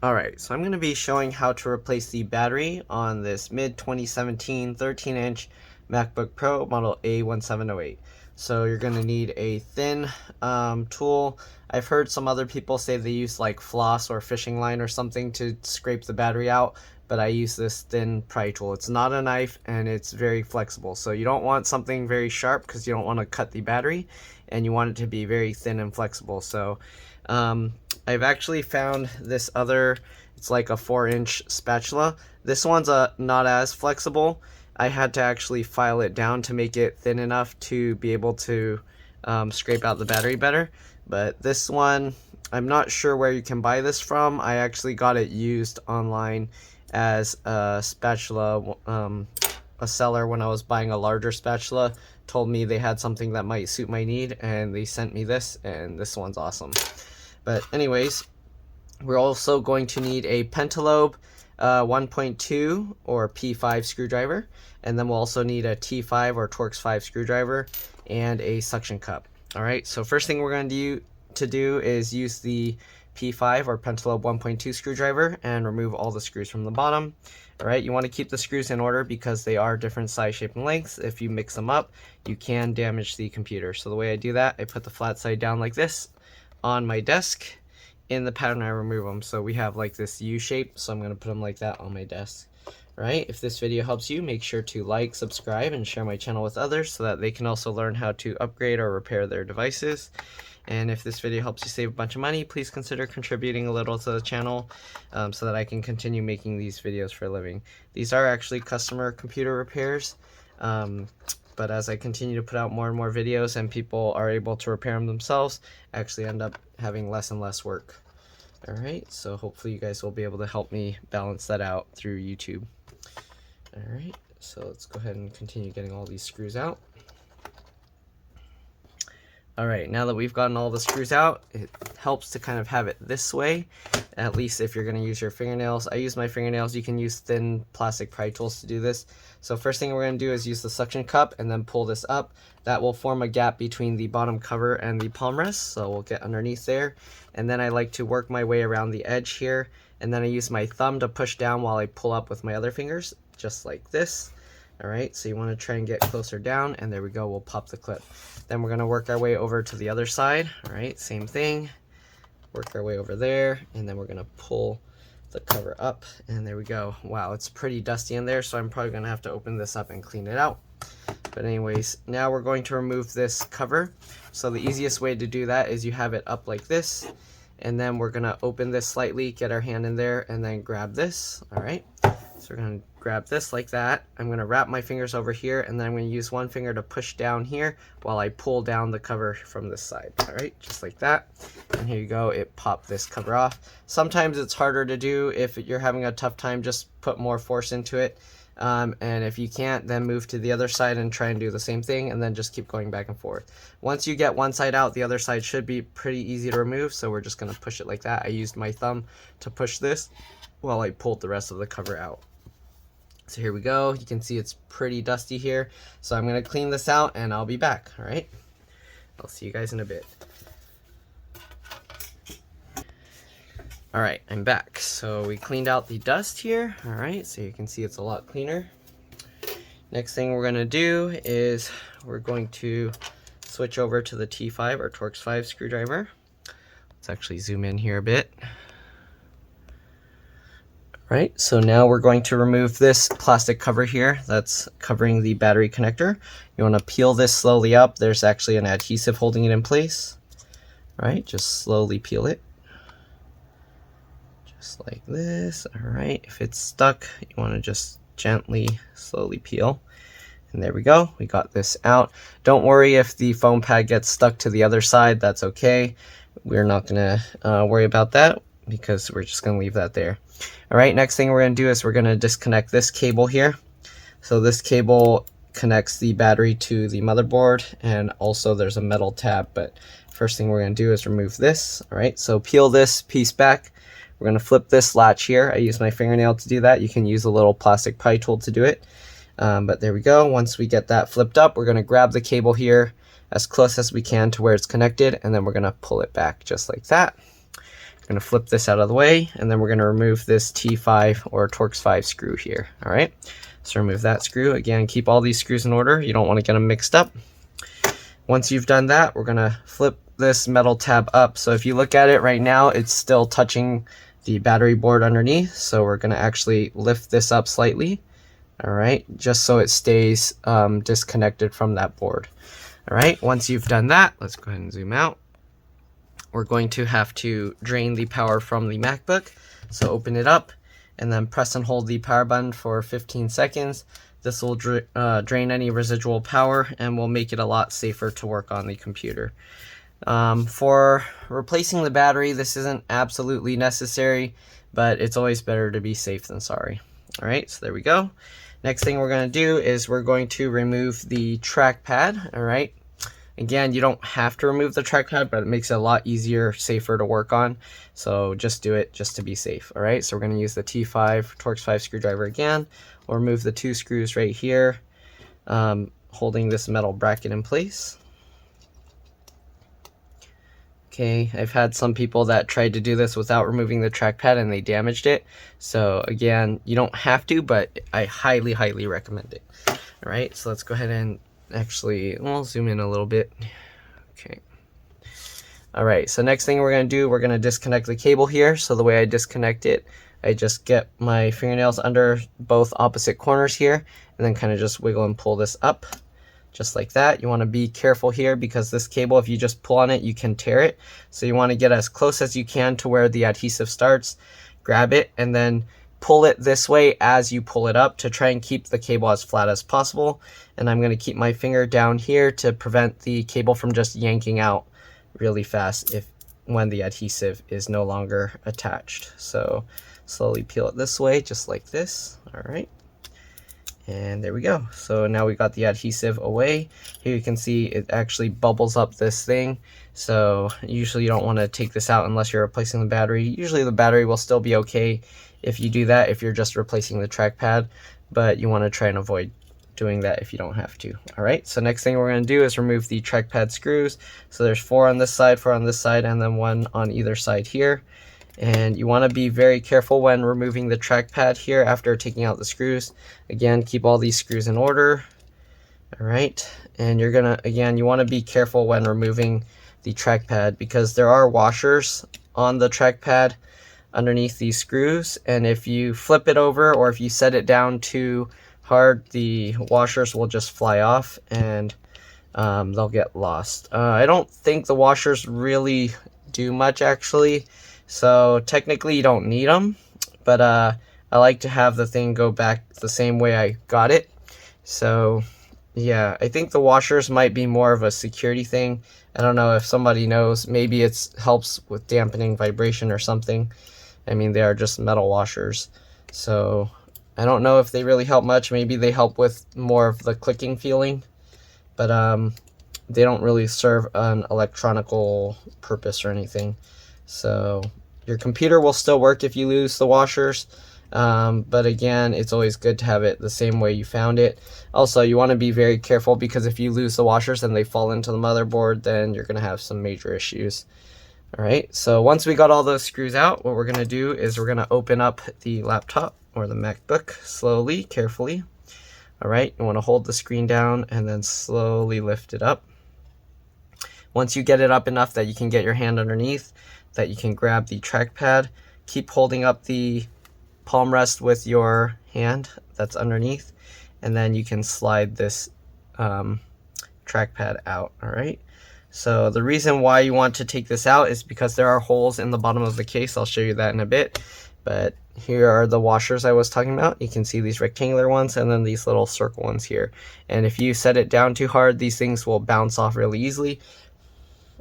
Alright, so I'm going to be showing how to replace the battery on this mid-2017 13-inch MacBook Pro model A1708. So you're going to need a thin tool. I've heard some other people say they use like floss or fishing line or something to scrape the battery out, but I use this thin pry tool. It's not a knife and it's very flexible. So you don't want something very sharp because you don't want to cut the battery, and you want it to be very thin and flexible. So I've actually found this other, it's like a 4-inch spatula. This one's not as flexible. I had to actually file it down to make it thin enough to be able to scrape out the battery better. But this one, I'm not sure where you can buy this from. I actually got it used online as a spatula. A seller, when I was buying a larger spatula, told me they had something that might suit my need, and they sent me this, and this one's awesome. But anyways, we're also going to need a pentalobe 1.2 or P5 screwdriver, and then we'll also need a T5 or Torx 5 screwdriver and a suction cup. Alright, so first thing we're going to do is use the P5 or pentalobe 1.2 screwdriver and remove all the screws from the bottom. Alright, you want to keep the screws in order because they are different size, shape, and lengths. If you mix them up, you can damage the computer. So the way I do that, I put the flat side down like this on my desk. In the pattern, I remove them. So we have like this U shape, so I'm going to put them like that on my desk. Right? If this video helps you, make sure to like, subscribe, and share my channel with others so that they can also learn how to upgrade or repair their devices. And if this video helps you save a bunch of money, please consider contributing a little to the channel so that I can continue making these videos for a living. These are actually customer computer repairs, but as I continue to put out more and more videos and people are able to repair them themselves, I actually end up having less and less work. Alright, so hopefully you guys will be able to help me balance that out through YouTube. Alright, so let's go ahead and continue getting all these screws out. Alright, now that we've gotten all the screws out, it helps to kind of have it this way, at least if you're going to use your fingernails. I use my fingernails. You can use thin plastic pry tools to do this. So first thing we're going to do is use the suction cup and then pull this up. That will form a gap between the bottom cover and the palm rest, so we'll get underneath there. And then I like to work my way around the edge here, and then I use my thumb to push down while I pull up with my other fingers, just like this. Alright, so you want to try and get closer down, and there we go, we'll pop the clip. Then we're going to work our way over to the other side. Alright, same thing. Work our way over there, and then we're going to pull the cover up, and there we go. Wow, it's pretty dusty in there, so I'm probably going to have to open this up and clean it out. But anyways, now we're going to remove this cover. So the easiest way to do that is you have it up like this, and then we're going to open this slightly, get our hand in there, and then grab this. Alright, so we're going to grab this like that. I'm going to wrap my fingers over here, and then I'm going to use one finger to push down here while I pull down the cover from this side. Alright, just like that. And here you go, it popped this cover off. Sometimes it's harder to do. If you're having a tough time, just put more force into it. And if you can't, then move to the other side and try and do the same thing, and then just keep going back and forth. Once you get one side out, the other side should be pretty easy to remove, so we're just going to push it like that. I used my thumb to push this while I pulled the rest of the cover out. So here we go. You can see it's pretty dusty here. So I'm going to clean this out and I'll be back. All right. I'll see you guys in a bit. All right, I'm back. So we cleaned out the dust here. All right, so you can see it's a lot cleaner. Next thing we're going to do is we're going to switch over to the T5 or Torx 5 screwdriver. Let's actually zoom in here a bit. Right, so now we're going to remove this plastic cover here that's covering the battery connector. You want to peel this slowly up. There's actually an adhesive holding it in place. Right, just slowly peel it. Just like this. Alright, if it's stuck, you want to just gently, slowly peel. And there we go, we got this out. Don't worry if the foam pad gets stuck to the other side, that's okay. We're not going to worry about that because we're just going to leave that there. Alright, next thing we're going to do is we're going to disconnect this cable here. So this cable connects the battery to the motherboard, and also there's a metal tab, but first thing we're going to do is remove this. Alright, so peel this piece back. We're going to flip this latch here. I use my fingernail to do that. You can use a little plastic pry tool to do it. But there we go. Once we get that flipped up, we're going to grab the cable here as close as we can to where it's connected, and then we're going to pull it back just like that. I'm going to flip this out of the way, and then we're going to remove this T5 or Torx 5 screw here. All right, so remove that screw. Again, keep all these screws in order. You don't want to get them mixed up. Once you've done that, we're going to flip this metal tab up. So if you look at it right now, it's still touching the battery board underneath. So we're going to actually lift this up slightly. All right, just so it stays disconnected from that board. All right, once you've done that, let's go ahead and zoom out. We're going to have to drain the power from the MacBook. So open it up and then press and hold the power button for 15 seconds. This will drain any residual power and will make it a lot safer to work on the computer. For replacing the battery, this isn't absolutely necessary, but it's always better to be safe than sorry. All right, so there we go. Next thing we're going to do is we're going to remove the trackpad. All right. Again, you don't have to remove the trackpad, but it makes it a lot easier, safer to work on. So just do it just to be safe. All right, so we're going to use the T5 Torx 5 screwdriver again. We'll remove the 2 screws right here, holding this metal bracket in place. Okay, I've had some people that tried to do this without removing the trackpad and they damaged it. So again, you don't have to, but I highly, highly recommend it. All right, so let's go ahead and actually, we'll zoom in a little bit. Okay. All right, so next thing we're going to do, we're going to disconnect the cable here. So the way I disconnect it, I just get my fingernails under both opposite corners here and then kind of just wiggle and pull this up just like that. You want to be careful here because this cable, if you just pull on it, you can tear it. So you want to get as close as you can to where the adhesive starts, grab it, and then pull it this way as you pull it up to try and keep the cable as flat as possible. And I'm going to keep my finger down here to prevent the cable from just yanking out really fast when the adhesive is no longer attached. So slowly peel it this way, just like this. All right. And there we go. So now we got the adhesive away. Here you can see it actually bubbles up this thing. So usually you don't want to take this out unless you're replacing the battery. Usually the battery will still be okay if you do that, if you're just replacing the trackpad, but you want to try and avoid doing that if you don't have to. All right, so next thing we're going to do is remove the trackpad screws. So there's 4 on this side, 4 on this side, and then 1 on either side here. And you want to be very careful when removing the trackpad here after taking out the screws. Again, keep all these screws in order. All right, and you're gonna, again, you want to be careful when removing the trackpad because there are washers on the trackpad underneath these screws, and if you flip it over or if you set it down too hard, the washers will just fly off and they'll get lost. I don't think the washers really do much actually, so technically you don't need them, but I like to have the thing go back the same way I got it. So yeah, I think the washers might be more of a security thing. I don't know if somebody knows, maybe it helps with dampening vibration or something. I mean, they are just metal washers, so I don't know if they really help much. Maybe they help with more of the clicking feeling, but they don't really serve an electronical purpose or anything. So your computer will still work if you lose the washers, but again, it's always good to have it the same way you found it. Also, you want to be very careful because if you lose the washers and they fall into the motherboard, then you're going to have some major issues. All right, so once we got all those screws out, what we're going to do is we're going to open up the laptop or the MacBook slowly, carefully. All right, you want to hold the screen down and then slowly lift it up. Once you get it up enough that you can get your hand underneath, that you can grab the trackpad, keep holding up the palm rest with your hand that's underneath, and then you can slide this trackpad out. All right. So the reason why you want to take this out is because there are holes in the bottom of the case. I'll show you that in a bit. But here are the washers I was talking about. You can see these rectangular ones and then these little circle ones here. And if you set it down too hard, these things will bounce off really easily.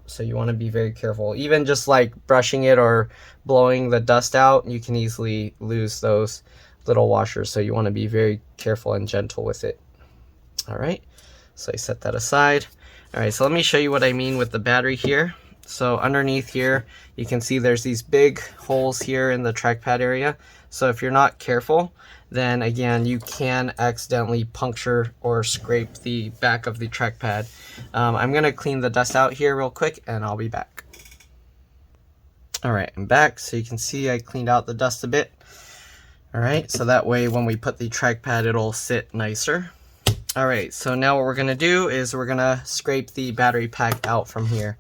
So you want to be very careful. Even just like brushing it or blowing the dust out, you can easily lose those little washers. So you want to be very careful and gentle with it. All right, so I set that aside. All right, so let me show you what I mean with the battery here. So underneath here, you can see there's these big holes here in the trackpad area. So if you're not careful, then again, you can accidentally puncture or scrape the back of the trackpad. I'm gonna clean the dust out here real quick and I'll be back. Alright, I'm back. So you can see I cleaned out the dust a bit. Alright, so that way when we put the trackpad, it'll sit nicer. Alright, so now what we're going to do is we're going to scrape the battery pack out from here.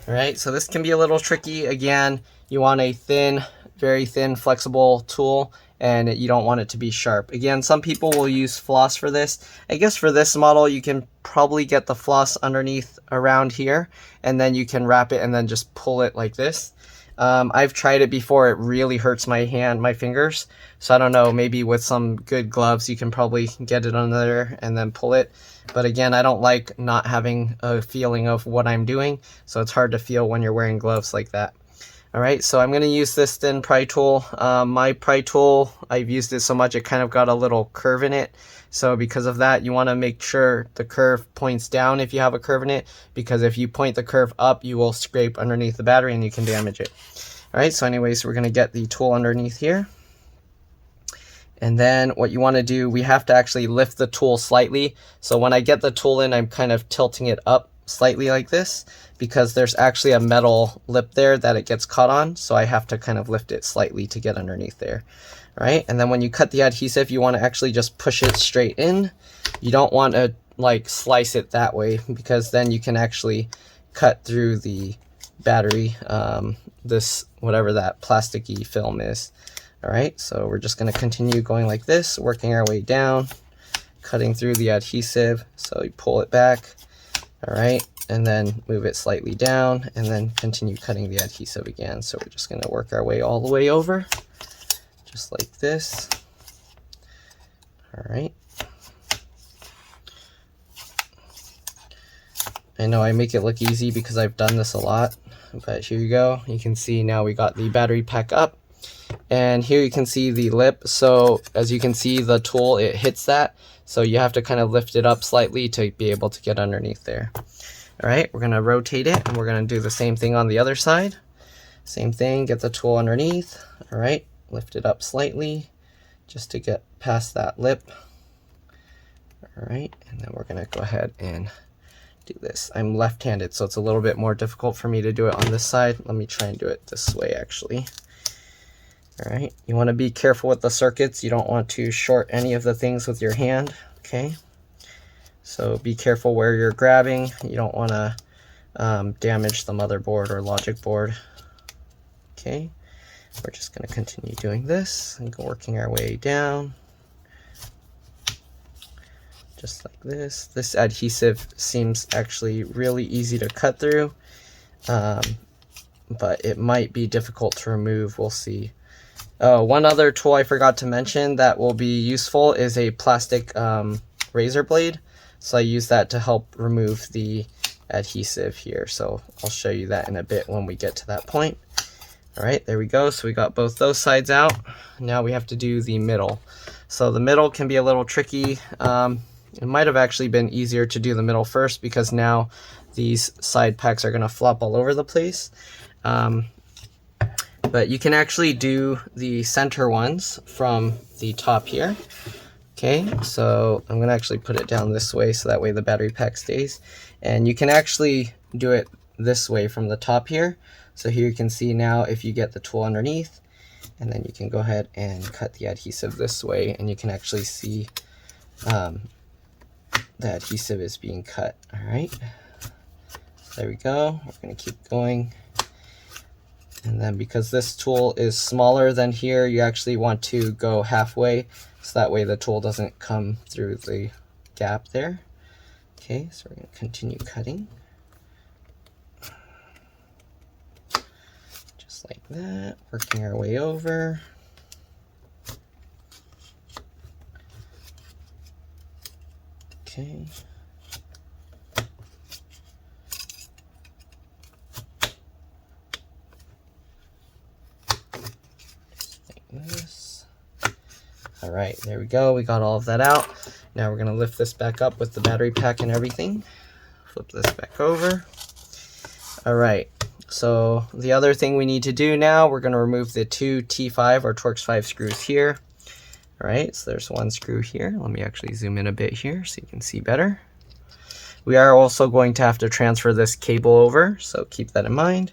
Alright, so this can be a little tricky. Again, you want a thin, very thin, flexible tool, and you don't want it to be sharp. Again, some people will use floss for this. I guess for this model, you can probably get the floss underneath around here, and then you can wrap it and then just pull it like this. I've tried it before. It really hurts my fingers. So I don't know, maybe with some good gloves, you can probably get it under there and then pull it. But again, I don't like not having a feeling of what I'm doing. So it's hard to feel when you're wearing gloves like that. All right, so I'm going to use this thin pry tool. My pry tool, I've used it so much, it kind of got a little curve in it. So because of that, you want to make sure the curve points down if you have a curve in it, because if you point the curve up, you will scrape underneath the battery and you can damage it. All right, so anyways, we're going to get the tool underneath here. And then what you want to do, we have to actually lift the tool slightly. So when I get the tool in, I'm kind of tilting it up slightly like this, because there's actually a metal lip there that it gets caught on. So I have to kind of lift it slightly to get underneath there. All right, and then when you cut the adhesive, you want to actually just push it straight in. You don't want to like slice it that way, because then you can actually cut through the battery, this whatever that plasticky film is. All right, so we're just going to continue going like this, working our way down, cutting through the adhesive. So you pull it back, all right, and then move it slightly down, and then continue cutting the adhesive again. So we're just going to work our way all the way over, just like this. All right. I know I make it look easy because I've done this a lot, but here you go. You can see now we got the battery pack up. And here you can see the lip. So as you can see, the tool, it hits that. So you have to kind of lift it up slightly to be able to get underneath there. All right, we're going to rotate it, and we're going to do the same thing on the other side. Same thing, get the tool underneath. All right, lift it up slightly just to get past that lip. All right, and then we're going to go ahead and do this. I'm left-handed, so it's a little bit more difficult for me to do it on this side. Let me try and do it this way, actually. All right, you want to be careful with the circuits. You don't want to short any of the things with your hand, okay? So be careful where you're grabbing. You don't want to damage the motherboard or logic board. Okay, we're just going to continue doing this and working our way down. Just like this. This adhesive seems actually really easy to cut through, but it might be difficult to remove. We'll see. One other tool I forgot to mention that will be useful is a plastic razor blade. So I use that to help remove the adhesive here. So I'll show you that in a bit when we get to that point. All right, there we go. So we got both those sides out. Now we have to do the middle. So the middle can be a little tricky. It might have actually been easier to do the middle first, because now these side packs are going to flop all over the place. But you can actually do the center ones from the top here. Okay, so I'm going to actually put it down this way so that way the battery pack stays. And you can actually do it this way from the top here. So here you can see now if you get the tool underneath, and then you can go ahead and cut the adhesive this way, and you can actually see the adhesive is being cut. All right, there we go. We're going to keep going. And then because this tool is smaller than here, you actually want to go halfway, so that way the tool doesn't come through the gap there. Okay, so we're going to continue cutting. Just like that, working our way over. Okay. This. All right, there we go. We got all of that out. Now we're going to lift this back up with the battery pack and everything. Flip this back over. All right, so the other thing we need to do now, we're going to remove the two T5 or Torx 5 screws here. All right, so there's one screw here. Let me actually zoom in a bit here so you can see better. We are also going to have to transfer this cable over, so keep that in mind.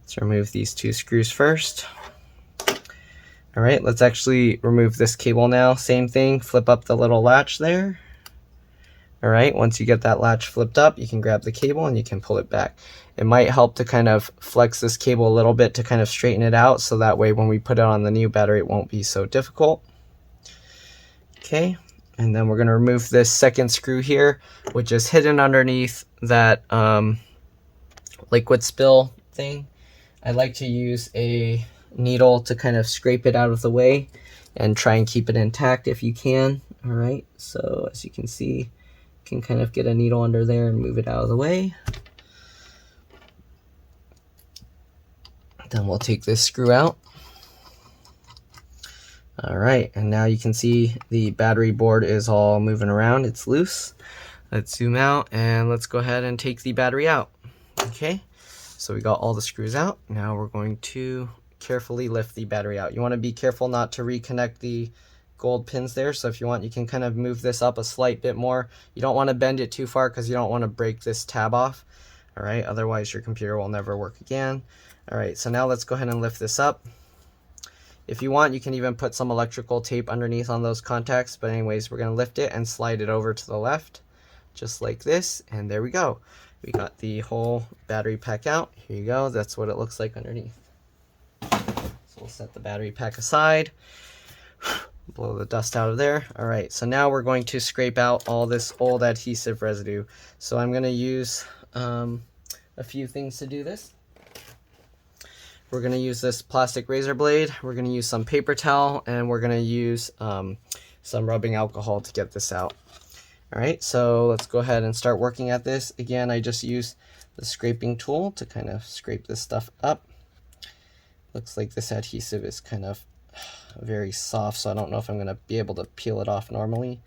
Let's remove these 2 screws first. All right, let's actually remove this cable now. Same thing, flip up the little latch there. All right, once you get that latch flipped up, you can grab the cable and you can pull it back. It might help to kind of flex this cable a little bit to kind of straighten it out, so that way when we put it on the new battery, it won't be so difficult. Okay, and then we're going to remove this second screw here, which is hidden underneath that liquid spill thing. I like to use a needle to kind of scrape it out of the way and try and keep it intact if you can. All right, so as you can see, you can kind of get a needle under there and move it out of the way. Then we'll take this screw out. All right, and now you can see the battery board is all moving around. It's loose. Let's zoom out and let's go ahead and take the battery out. Okay, so we got all the screws out. Now we're going to carefully lift the battery out. You want to be careful not to reconnect the gold pins there. So if you want, you can kind of move this up a slight bit more. You don't want to bend it too far because you don't want to break this tab off. All right, otherwise your computer will never work again. All right, so now let's go ahead and lift this up. If you want, you can even put some electrical tape underneath on those contacts. But anyways, we're going to lift it and slide it over to the left, just like this. And there we go. We got the whole battery pack out. Here you go. That's what it looks like underneath. So we'll set the battery pack aside. Blow the dust out of there. All right, so now we're going to scrape out all this old adhesive residue. So I'm going to use a few things to do this. We're going to use this plastic razor blade, we're going to use some paper towel, and we're going to use some rubbing alcohol to get this out. Alright, so let's go ahead and start working at this. Again, I just use the scraping tool to kind of scrape this stuff up. Looks like this adhesive is kind of very soft, so I don't know if I'm going to be able to peel it off normally.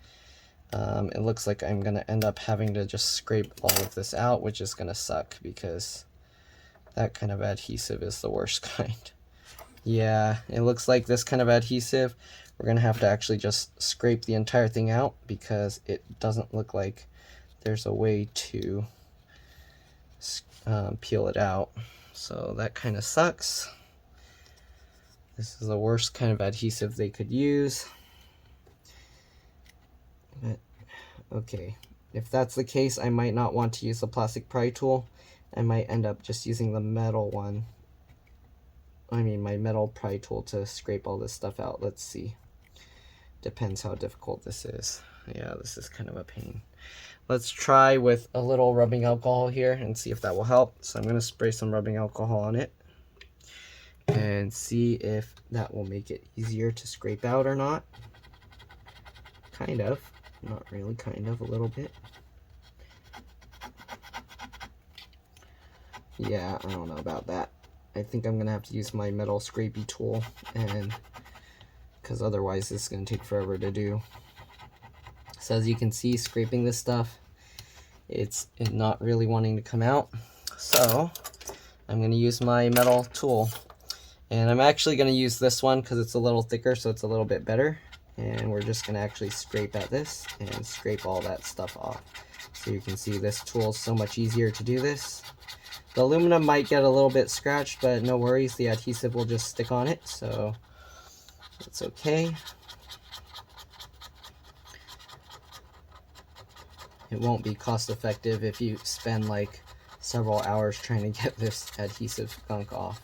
It looks like I'm going to end up having to just scrape all of this out, which is going to suck because that kind of adhesive is the worst kind. Yeah, it looks like this kind of adhesive, we're going to have to actually just scrape the entire thing out because it doesn't look like there's a way to peel it out. So that kind of sucks. This is the worst kind of adhesive they could use. But, okay, if that's the case, I might not want to use the plastic pry tool. I might end up just using the metal one. I mean my metal pry tool to scrape all this stuff out. Let's see. Depends how difficult this is. Yeah, this is kind of a pain. Let's try with a little rubbing alcohol here and see if that will help. So I'm going to spray some rubbing alcohol on it and see if that will make it easier to scrape out or not. Kind of. Not really, kind of, a little bit. Yeah, I don't know about that. I think I'm going to have to use my metal scrapey tool, and because otherwise this is going to take forever to do. So as you can see, scraping this stuff, it's not really wanting to come out. So I'm going to use my metal tool. And I'm actually going to use this one because it's a little thicker, so it's a little bit better. And we're just going to actually scrape at this and scrape all that stuff off. So you can see this tool is so much easier to do this. The aluminum might get a little bit scratched, but no worries, the adhesive will just stick on it, so it's okay. It won't be cost effective if you spend like several hours trying to get this adhesive gunk off.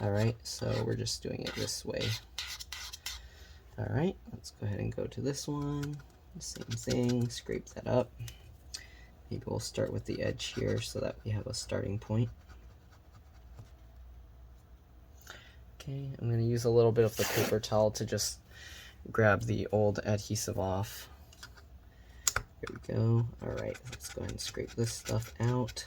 Alright, so we're just doing it this way. Alright, let's go ahead and go to this one. Same thing, scrape that up. Maybe we'll start with the edge here so that we have a starting point. Okay, I'm going to use a little bit of the paper towel to just grab the old adhesive off. Here we go. Alright, let's go ahead and scrape this stuff out.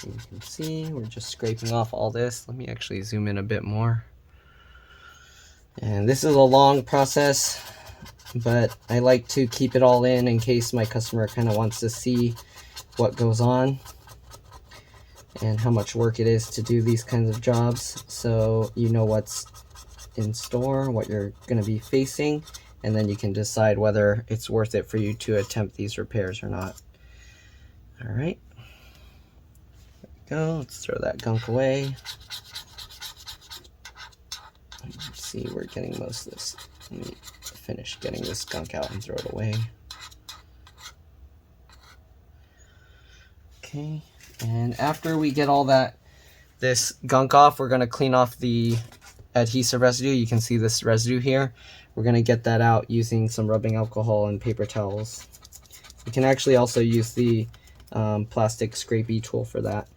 You can see we're just scraping off all this. Let me actually zoom in a bit more. And this is a long process, but I like to keep it all in case my customer kind of wants to see what goes on. and how much work it is to do these kinds of jobs, so you know what's in store, what you're going to be facing, and then you can decide whether it's worth it for you to attempt these repairs or not. All right, there we go. Let's throw that gunk away. Let's see, we're getting most of this. Let me finish getting this gunk out and throw it away. Okay, and after we get all this gunk off, we're going to clean off the adhesive residue. You can see this residue here. We're going to get that out using some rubbing alcohol and paper towels. You can actually also use the plastic scrapey tool for that.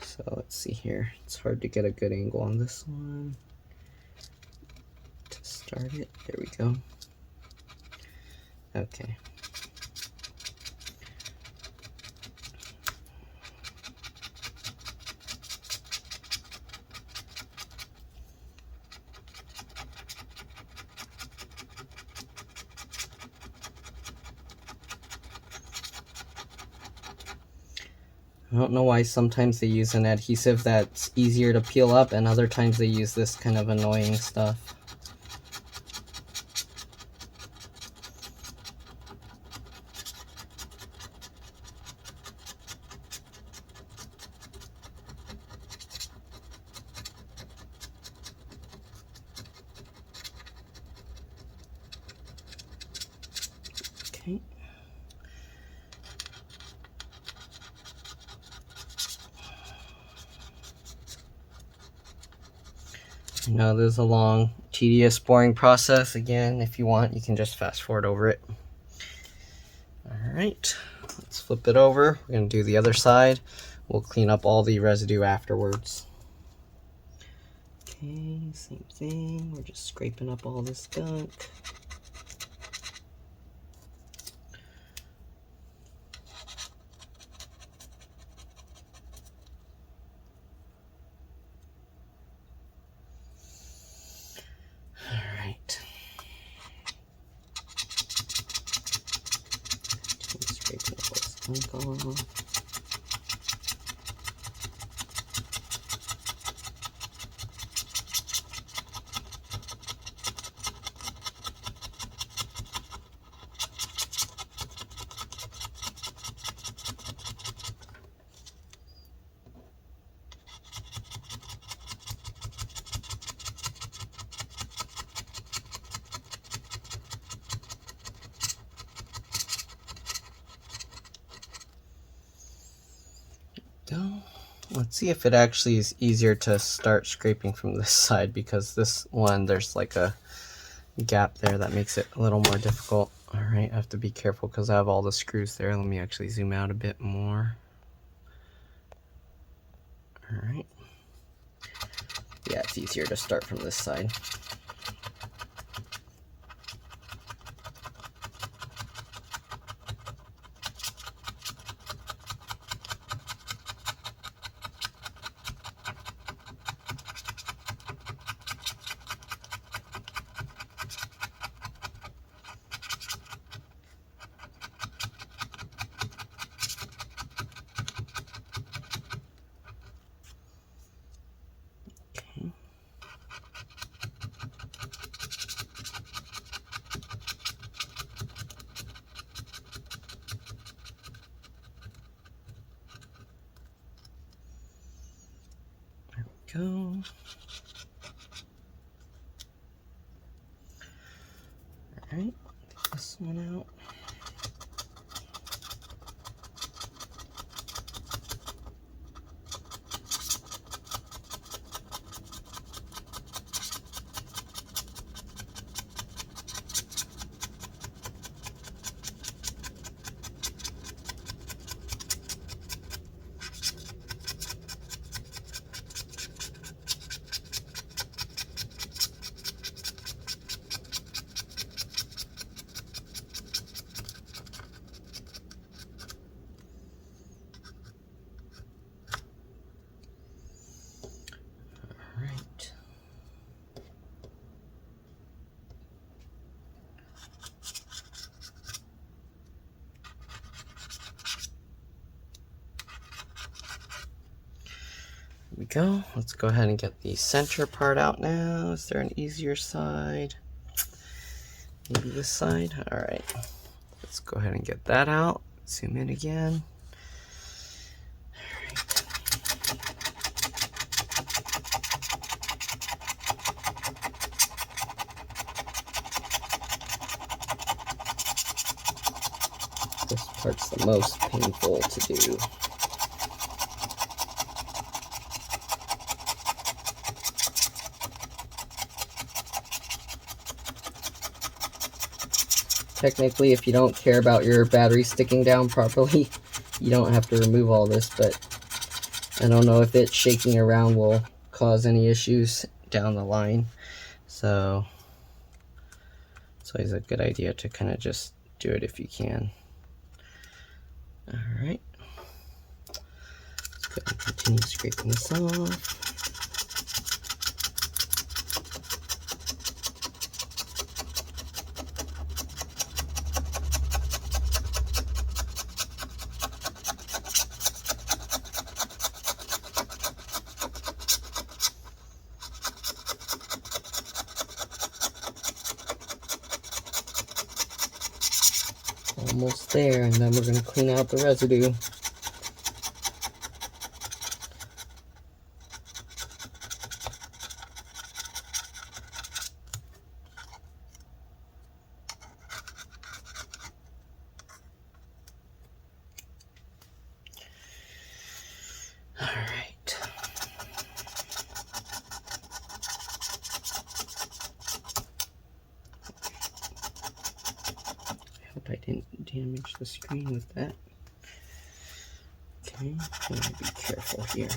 So let's see here. It's hard to get a good angle on this one. To start it, there we go. Okay. I don't know why sometimes they use an adhesive that's easier to peel up and other times they use this kind of annoying stuff. Okay. I know there's a long, tedious, boring process. Again, if you want, you can just fast forward over it. Alright, let's flip it over. We're going to do the other side. We'll clean up all the residue afterwards. Okay, same thing. We're just scraping up all this gunk. Let's see if it actually is easier to start scraping from this side, because this one, there's like a gap there that makes it a little more difficult. Alright, I have to be careful because I have all the screws there. Let me actually zoom out a bit more. Alright. Yeah, it's easier to start from this side. Go. Alright, get this one out. go. Let's go ahead and get the center part out now. Is there an easier side? Maybe this side? Alright. Let's go ahead and get that out. Zoom in again. This part's the most painful to do. Technically, if you don't care about your battery sticking down properly, you don't have to remove all this, but I don't know if it shaking around will cause any issues down the line. So it's always a good idea to kind of just do it if you can. Alright. Let's go ahead and continue scraping this off. Almost there, and then we're going to clean out the residue. Alright. I didn't damage the screen with that. Okay, I'm gonna be careful here.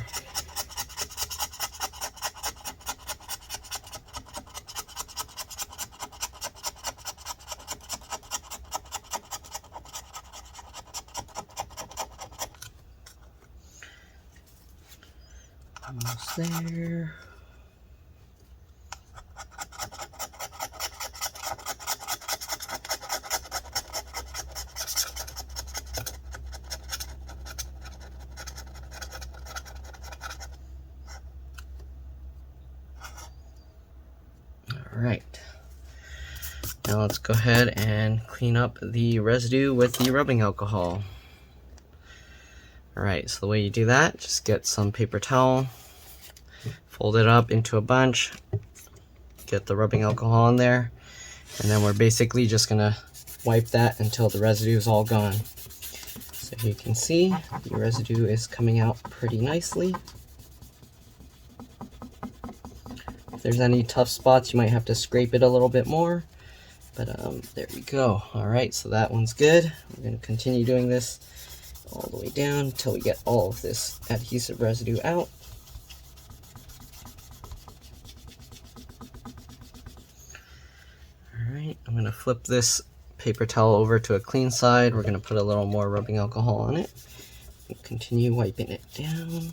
Almost there. Alright, now let's go ahead and clean up the residue with the rubbing alcohol. Alright, so the way you do that, just get some paper towel, fold it up into a bunch, get the rubbing alcohol in there, and then we're basically just going to wipe that until the residue is all gone. So you can see the residue is coming out pretty nicely. If there's any tough spots, you might have to scrape it a little bit more, but there we go. Alright, so that one's good. We're going to continue doing this all the way down until we get all of this adhesive residue out. Alright, I'm going to flip this paper towel over to a clean side. We're going to put a little more rubbing alcohol on it and continue wiping it down.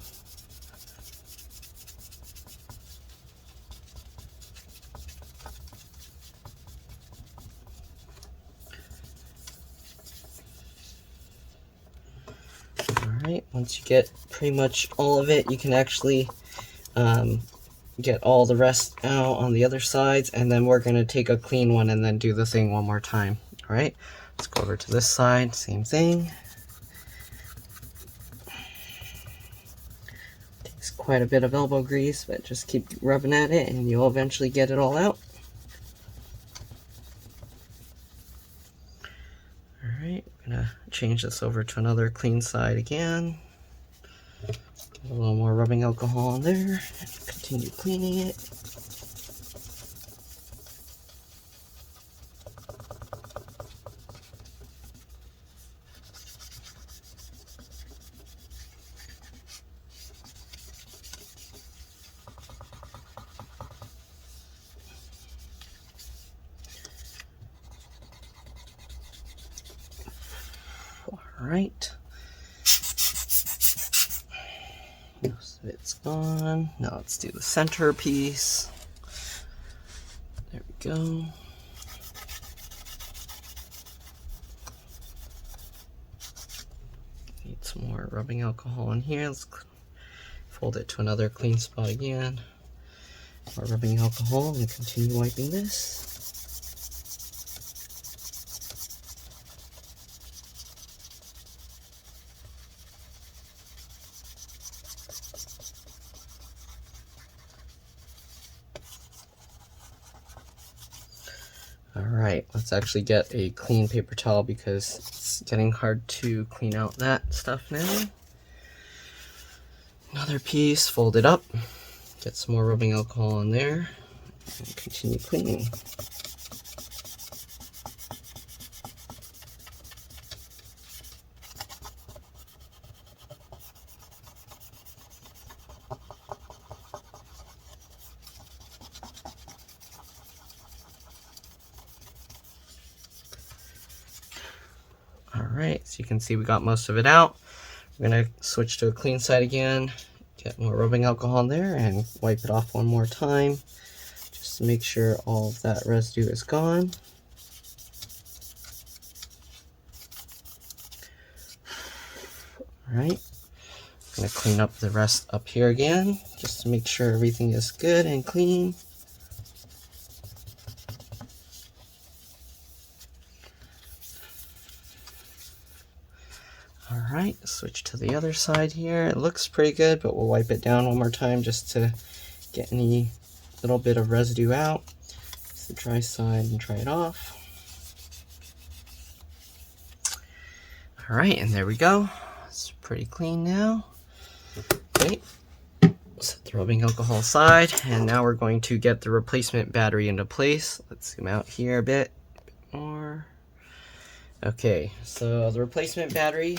Alright, once you get pretty much all of it, you can actually get all the rest out on the other sides, and then we're going to take a clean one and then do the thing one more time. Alright, let's go over to this side, same thing. Takes quite a bit of elbow grease, but just keep rubbing at it and you'll eventually get it all out. Alright, I'm going to change this over to another clean side again. Put a little more rubbing alcohol on there and continue cleaning it. Alright. Most of it's gone. Now let's do the center piece. There we go. Need some more rubbing alcohol in here. Let's Fold it to another clean spot again. More rubbing alcohol and continue wiping this. Alright, let's actually get a clean paper towel because it's getting hard to clean out that stuff now. Another piece, fold it up, get some more rubbing alcohol in there, and continue cleaning. Alright, so you can see we got most of it out. We're going to switch to a clean side again, get more rubbing alcohol in there and wipe it off one more time just to make sure all of that residue is gone. Alright, I'm going to clean up the rest up here again just to make sure everything is good and clean. Alright, switch to the other side here. It looks pretty good, but we'll wipe it down one more time just to get any little bit of residue out. It's the dry side and dry it off. Alright, and there we go. It's pretty clean now. Okay, set the rubbing alcohol aside, and now we're going to get the replacement battery into place. Let's zoom out here a bit more. Okay, so the replacement battery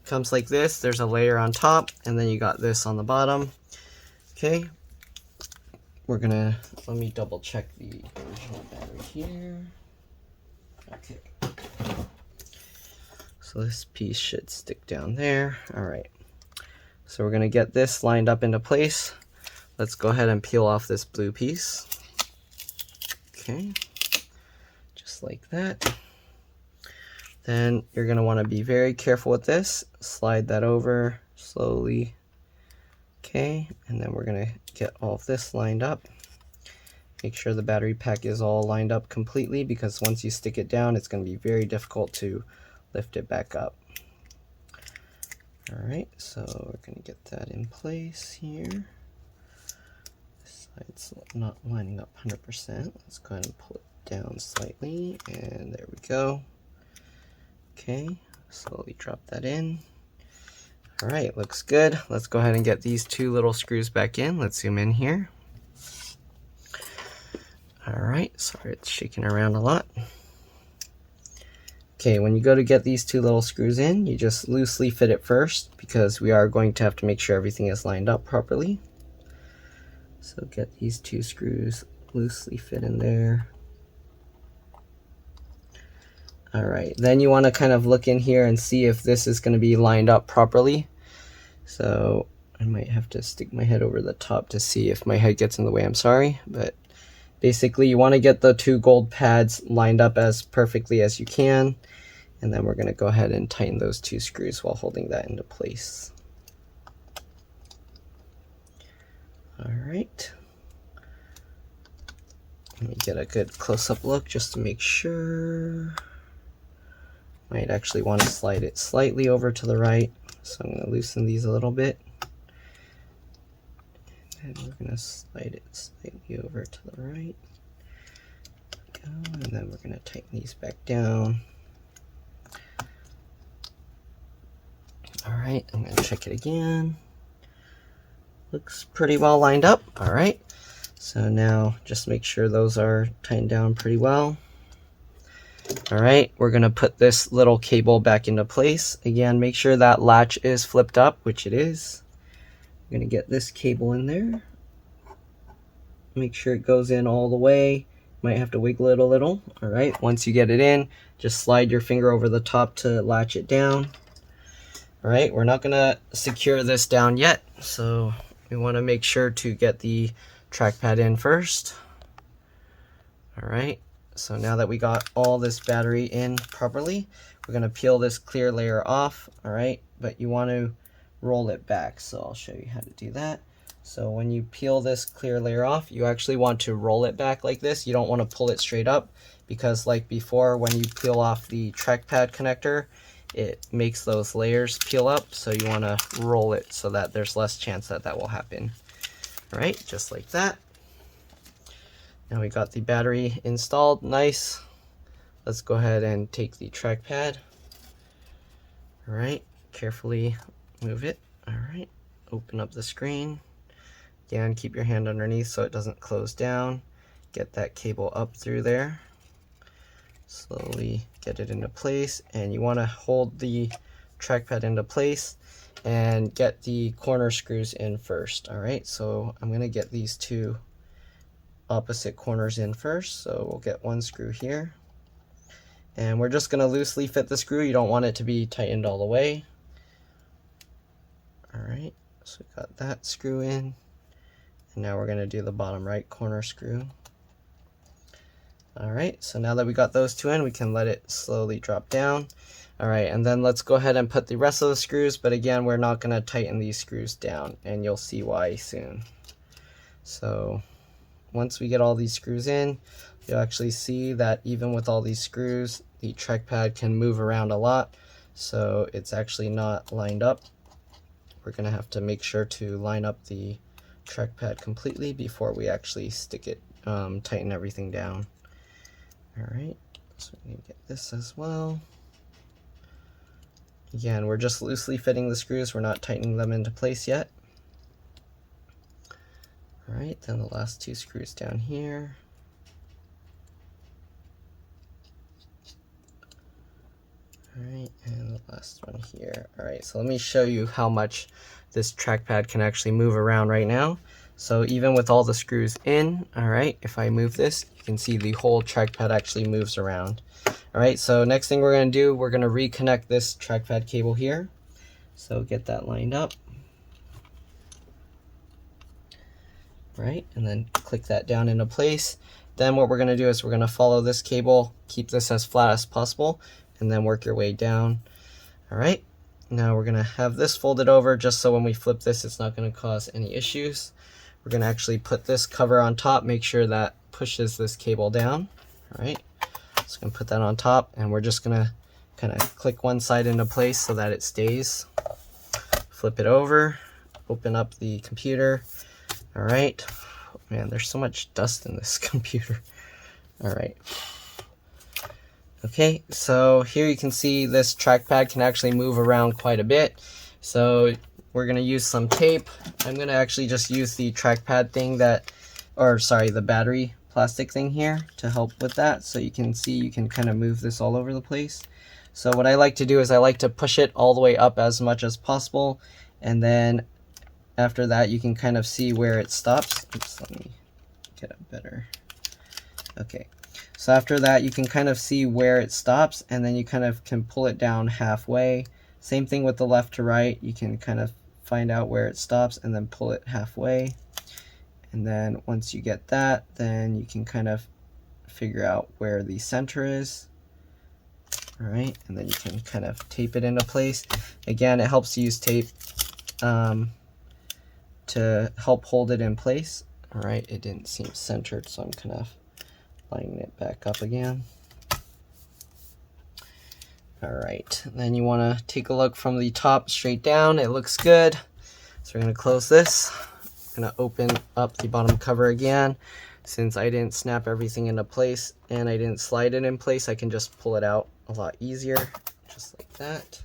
comes like this. There's a layer on top, and then you got this on the bottom. Okay, let me double check the original battery here. Okay, so this piece should stick down there. All right, so we're gonna get this lined up into place. Let's go ahead and peel off this blue piece. Okay, just like that. Then you're going to want to be very careful with this. Slide that over slowly. Okay, and then we're going to get all of this lined up. Make sure the battery pack is all lined up completely, because once you stick it down, it's going to be very difficult to lift it back up. Alright, so we're going to get that in place here. This side's not lining up 100%. Let's go ahead and pull it down slightly, and there we go. Okay, slowly drop that in. Alright, looks good. Let's go ahead and get these two little screws back in. Let's zoom in here. Alright, sorry it's shaking around a lot. Okay, when you go to get these two little screws in, you just loosely fit it first, because we are going to have to make sure everything is lined up properly. So get these two screws loosely fit in there. Alright, then you want to kind of look in here and see if this is going to be lined up properly. So I might have to stick my head over the top to see if my head gets in the way, I'm sorry. But basically you want to get the two gold pads lined up as perfectly as you can. And then we're going to go ahead and tighten those two screws while holding that into place. Alright. Let me get a good close-up look just to make sure. Might actually want to slide it slightly over to the right, so I'm going to loosen these a little bit, and we're going to slide it slightly over to the right. And then we're going to tighten these back down. Alright, I'm going to check it again. Looks pretty well lined up. Alright, so now just make sure those are tightened down pretty well. Alright, we're going to put this little cable back into place. Again, make sure that latch is flipped up, which it is. I'm going to get this cable in there. Make sure it goes in all the way. Might have to wiggle it a little. Alright, once you get it in, just slide your finger over the top to latch it down. Alright, we're not going to secure this down yet, so we want to make sure to get the trackpad in first. Alright. So now that we got all this battery in properly, we're going to peel this clear layer off, alright? But you want to roll it back. So I'll show you how to do that. So when you peel this clear layer off, you actually want to roll it back like this. You don't want to pull it straight up, because like before, when you peel off the trackpad connector, it makes those layers peel up. So you want to roll it so that there's less chance that that will happen. All right, just like that. Now we got the battery installed, nice. Let's go ahead and take the trackpad. All right, carefully move it. All right, open up the screen. Again, keep your hand underneath so it doesn't close down. Get that cable up through there. Slowly get it into place, and you want to hold the trackpad into place and get the corner screws in first. All right, so I'm going to get these two opposite corners in first. So we'll get one screw here, and we're just going to loosely fit the screw. You don't want it to be tightened all the way. All right, so we got that screw in, and now we're going to do the bottom right corner screw. All right, so now that we got those two in, we can let it slowly drop down. All right, and then let's go ahead and put the rest of the screws, but again, we're not going to tighten these screws down, and you'll see why soon. So once we get all these screws in, you'll actually see that even with all these screws, the trackpad can move around a lot, so it's actually not lined up. We're going to have to make sure to line up the trackpad completely before we actually stick it, tighten everything down. All right, so we can get this as well. Again, we're just loosely fitting the screws. We're not tightening them into place yet. All right, then the last two screws down here. All right, and the last one here. All right, so let me show you how much this trackpad can actually move around right now. So even with all the screws in, all right, if I move this, you can see the whole trackpad actually moves around. All right, so next thing we're going to do, we're going to reconnect this trackpad cable here. So get that lined up. Right, and then click that down into place. Then what we're going to do is we're going to follow this cable, keep this as flat as possible, and then work your way down. All right, now we're going to have this folded over just so when we flip this, it's not going to cause any issues. We're going to actually put this cover on top, make sure that pushes this cable down. All right, so I'm going to put that on top, and we're just going to kind of click one side into place so that it stays. Flip it over, open up the computer. All right, man, there's so much dust in this computer. All right. Okay, so here you can see this trackpad can actually move around quite a bit. So we're gonna use some tape. I'm gonna actually just use the trackpad thing that, or sorry, the battery plastic thing here to help with that. So you can see you can kind of move this all over the place. So what I like to do is I like to push it all the way up as much as possible, and then after that you can kind of see where it stops. Oops, let me get a better, okay. So after that you can kind of see where it stops, and then you kind of can pull it down halfway. Same thing with the left to right, you can kind of find out where it stops and then pull it halfway. And then once you get that, then you can kind of figure out where the center is. All right, and then you can kind of tape it into place. Again, it helps to use tape to help hold it in place. All right, it didn't seem centered, so I'm kind of lining it back up again. All right, then you want to take a look from the top straight down. It looks good. So we're going to close this. I'm going to open up the bottom cover again. Since I didn't snap everything into place and I didn't slide it in place, I can just pull it out a lot easier, just like that.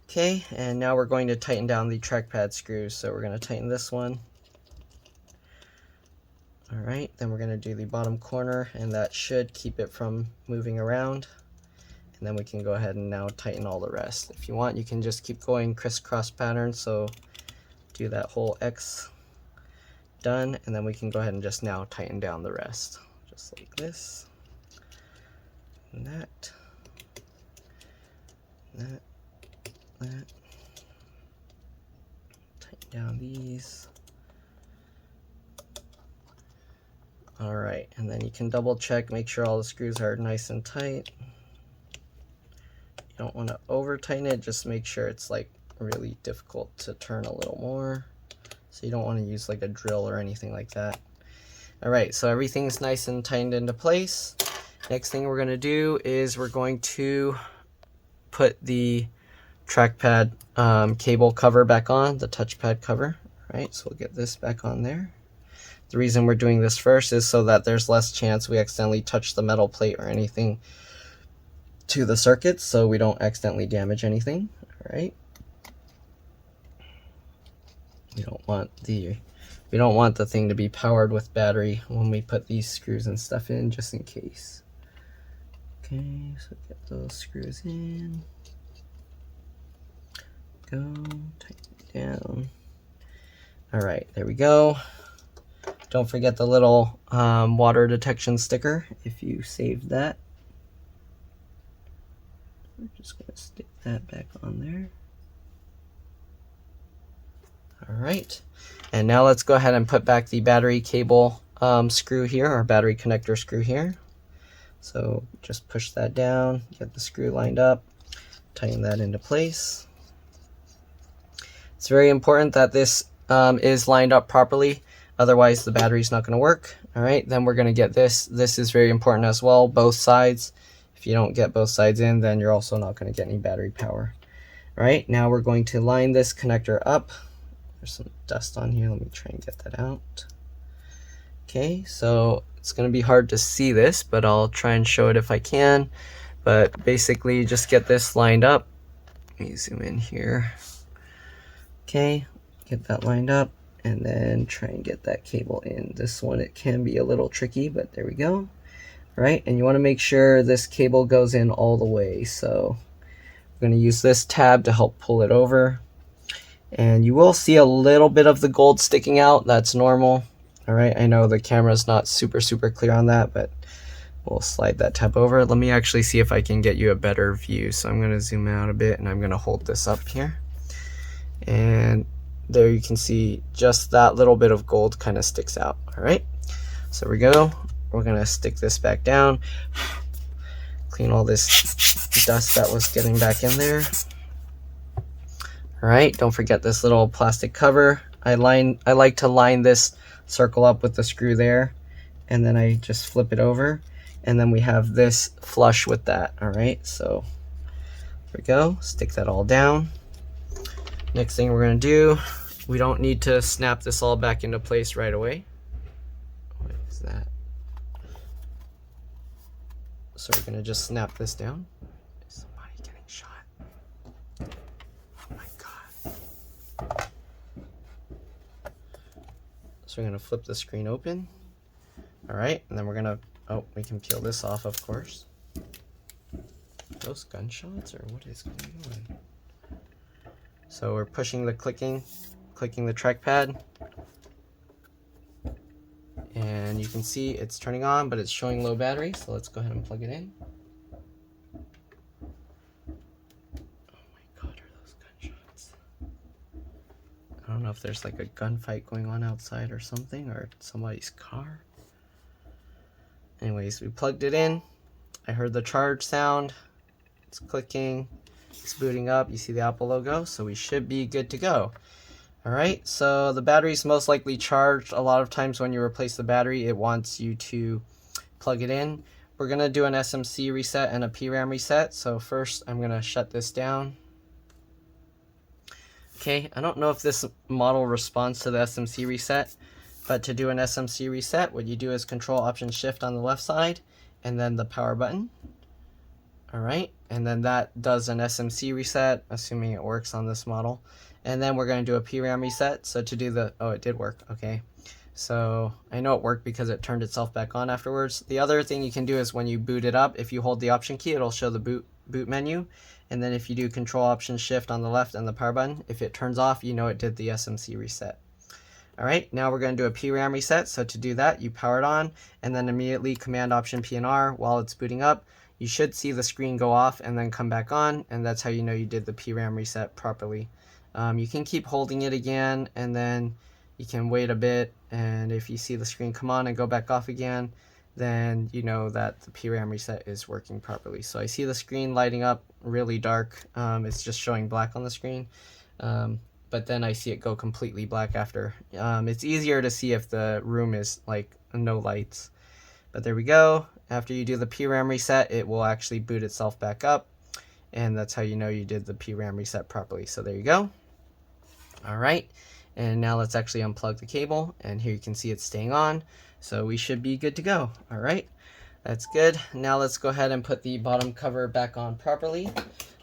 Okay, and now we're going to tighten down the trackpad screws. So we're going to tighten this one. All right, then we're going to do the bottom corner, and that should keep it from moving around. And then we can go ahead and now tighten all the rest. If you want, you can just keep going crisscross pattern. So do that whole X, done, and then we can go ahead and just now tighten down the rest. Just like this. And that. That. Tighten down these. All right, and then you can double check, make sure all the screws are nice and tight. You don't want to over tighten it, just make sure it's like really difficult to turn a little more. So you don't want to use like a drill or anything like that. Alright, so everything's nice and tightened into place. Next thing we're going to do is we're going to put the trackpad cable cover back on, the touchpad cover. Right, so we'll get this back on there. The reason we're doing this first is so that there's less chance we accidentally touch the metal plate or anything to the circuits, so we don't accidentally damage anything. Alright. We don't want the thing to be powered with battery when we put these screws and stuff in, just in case. Okay, so get those screws in. Go, tighten it down. Alright, there we go. Don't forget the little water detection sticker if you saved that. We're just going to stick that back on there. Alright, and now let's go ahead and put back the battery cable screw here, or battery connector screw here. So just push that down, get the screw lined up, tighten that into place. It's very important that this is lined up properly, otherwise the battery's not going to work. Alright, then we're going to get this. This is very important as well, both sides. If you don't get both sides in, then you're also not going to get any battery power. Alright, now we're going to line this connector up. There's some dust on here, let me try and get that out. Okay, so it's going to be hard to see this, but I'll try and show it if I can. But basically just get this lined up. Let me zoom in here. Okay, get that lined up and then try and get that cable in. This one, it can be a little tricky, but there we go. Right, and you want to make sure this cable goes in all the way. So we're going to use this tab to help pull it over. And you will see a little bit of the gold sticking out. That's normal. Alright, I know the camera's not super clear on that, but we'll slide that tab over. Let me actually see if I can get you a better view. So I'm going to zoom out a bit and I'm going to hold this up here. And there you can see just that little bit of gold kind of sticks out. Alright, so we go. We're going to stick this back down. Clean all this dust that was getting back in there. Alright, don't forget this little plastic cover. I like to line this circle up with the screw there, and then I just flip it over, and then we have this flush with that. Alright, so there we go. Stick that all down. Next thing we're going to do, we don't need to snap this all back into place right away. What is that? So we're going to just snap this down. Is somebody getting shot? Oh my god. So we're going to flip the screen open. Alright, and then we're going to, oh, we can peel this off, of course. Those gunshots, or what is going on? So we're pushing the clicking the trackpad. And you can see it's turning on, but it's showing low battery, so let's go ahead and plug it in. Oh my god, are those gunshots? I don't know if there's like a gunfight going on outside or something, or somebody's car. Anyways, we plugged it in. I heard the charge sound. It's clicking. It's booting up. You see the Apple logo, so we should be good to go. Alright, so the battery's most likely charged. A lot of times when you replace the battery, it wants you to plug it in. We're going to do an SMC reset and a PRAM reset. So first, I'm going to shut this down. Okay, I don't know if this model responds to the SMC reset, but to do an SMC reset, what you do is Control-Option-Shift on the left side, and then the power button. Alright, and then that does an SMC reset, assuming it works on this model. And then we're going to do a PRAM reset. So to do the, oh, it did work, okay. So I know it worked because it turned itself back on afterwards. The other thing you can do is when you boot it up, if you hold the Option key, it'll show the boot menu. And then if you do Control-Option-Shift on the left and the power button, if it turns off, you know it did the SMC reset. Alright, now we're going to do a PRAM reset. So to do that, you power it on, and then immediately Command-Option-P and R while it's booting up. You should see the screen go off and then come back on, and that's how you know you did the PRAM reset properly. You can keep holding it again, and then you can wait a bit, and if you see the screen come on and go back off again, then you know that the PRAM reset is working properly. So I see the screen lighting up really dark. It's just showing black on the screen. but then I see it go completely black after. It's easier to see if the room is like no lights. But there we go. After you do the PRAM reset, it will actually boot itself back up. And that's how you know you did the PRAM reset properly. So there you go. All right. And now let's actually unplug the cable. And here you can see it's staying on. So we should be good to go. All right. That's good. Now let's go ahead and put the bottom cover back on properly.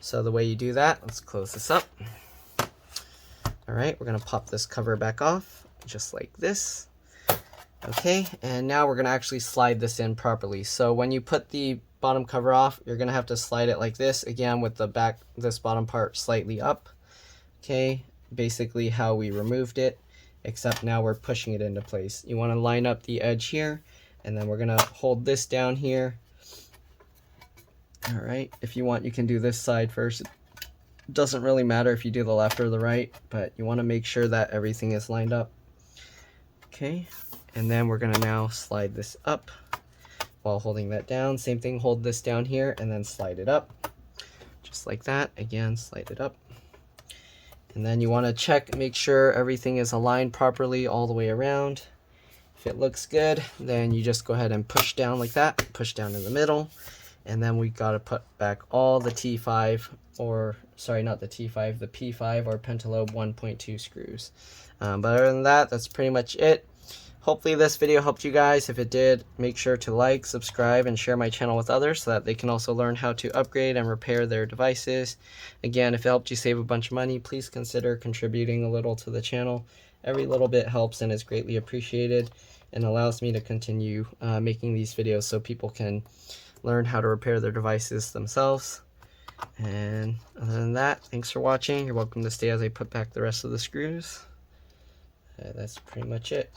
So the way you do that, let's close this up. All right. We're going to pop this cover back off just like this. Okay, and now we're going to actually slide this in properly. So when you put the bottom cover off, you're going to have to slide it like this, again with the back, this bottom part slightly up. Okay, basically how we removed it, except now we're pushing it into place. You want to line up the edge here, and then we're going to hold this down here. All right, if you want, you can do this side first. It doesn't really matter if you do the left or the right, but you want to make sure that everything is lined up. Okay. And then we're going to now slide this up while holding that down. Same thing, hold this down here and then slide it up. Just like that. Again, slide it up. And then you want to check, make sure everything is aligned properly all the way around. If it looks good, then you just go ahead and push down like that. Push down in the middle. And then we got to put back all the T5, or sorry, not the T5, the P5 or Pentalobe 1.2 screws. But other than that, that's pretty much it. Hopefully this video helped you guys. If it did, make sure to like, subscribe, and share my channel with others so that they can also learn how to upgrade and repair their devices. Again, if it helped you save a bunch of money, please consider contributing a little to the channel. Every little bit helps and is greatly appreciated and allows me to continue making these videos so people can learn how to repair their devices themselves. And other than that, thanks for watching. You're welcome to stay as I put back the rest of the screws. That's pretty much it.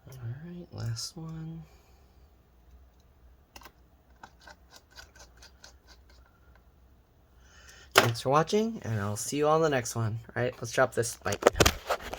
Alright, last one. Thanks for watching, and I'll see you on the next one. Alright, let's drop this. Bye.